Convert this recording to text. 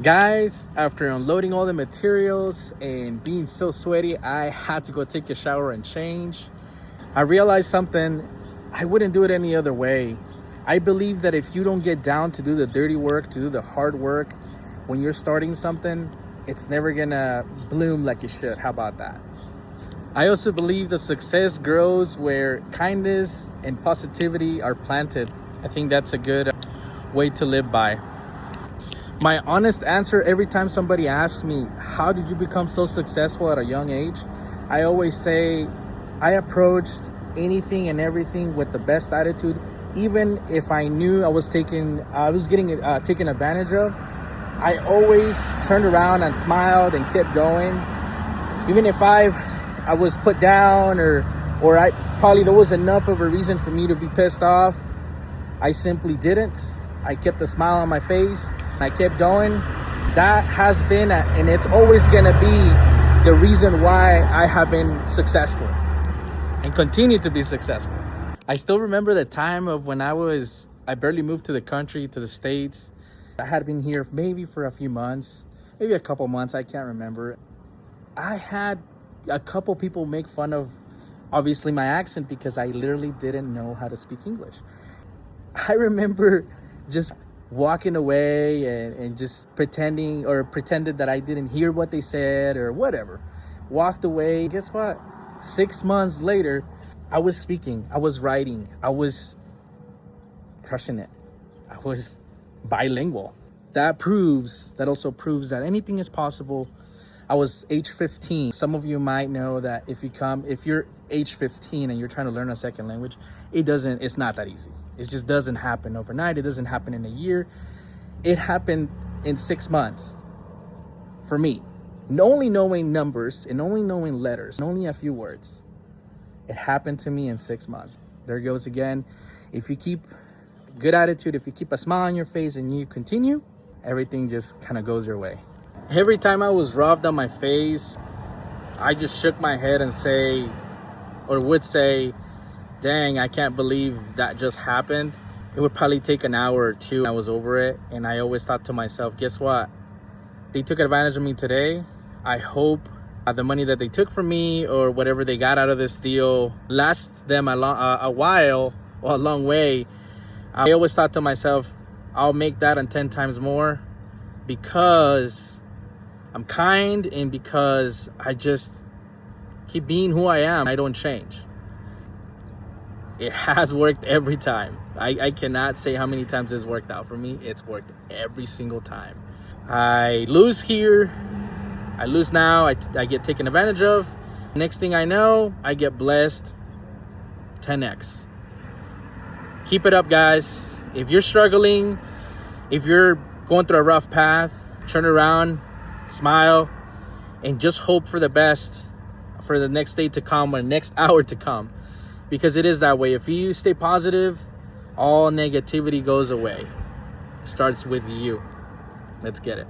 Guys, after unloading all the materials and being so sweaty, I had to go take a shower and change. I realized something, I wouldn't do it any other way. I believe that if you don't get down to do the dirty work, to do the hard work, when you're starting something, it's never gonna bloom like it should. How about that? I also believe the success grows where kindness and positivity are planted. I think that's a good way to live by. My honest answer every time somebody asks me, how did you become so successful at a young age? I always say, I approached anything and everything with the best attitude. Even if I knew I was getting taken advantage of, I always turned around and smiled and kept going. Even if I was put down or I probably there was enough of a reason for me to be pissed off, I simply didn't. I kept a smile on my face. I kept going. That has been and it's always gonna be the reason why I have been successful and continue to be successful. I still remember the time of when I barely moved to the country, to the States. I had been here maybe for a few months, maybe a couple months, I can't remember. I had a couple people make fun of obviously my accent because I literally didn't know how to speak English. I remember just walking away and just pretended that I didn't hear what they said or whatever. Walked away. Guess what? 6 months later, I was speaking, I was writing, I was crushing it. I was bilingual. That also proves that anything is possible. I was age 15. Some of you might know that if you're age 15 and you're trying to learn a second language, it's not that easy. It just doesn't happen overnight. It doesn't happen in a year. It happened in 6 months for me. Only knowing numbers and only knowing letters, and only a few words. It happened to me in 6 months. There goes again. If you keep a good attitude, if you keep a smile on your face and you continue, everything just kind of goes your way. Every time I was rubbed on my face, I just shook my head and would say, dang, I can't believe that just happened. It would probably take an hour or two. I was over it. And I always thought to myself, guess what? They took advantage of me today. I hope the money that they took from me or whatever they got out of this deal lasts them a while or a long way. I always thought to myself, I'll make that and 10 times more because I'm kind and because I just keep being who I am. I don't change. It has worked every time. I cannot say how many times it's worked out for me. It's worked every single time. I lose here. I lose now. I get taken advantage of. Next thing I know, I get blessed 10x. Keep it up, guys. If you're struggling, if you're going through a rough path, turn around, smile, and just hope for the best for the next day to come or next hour to come. Because it is that way. If you stay positive, all negativity goes away. It starts with you. Let's get it.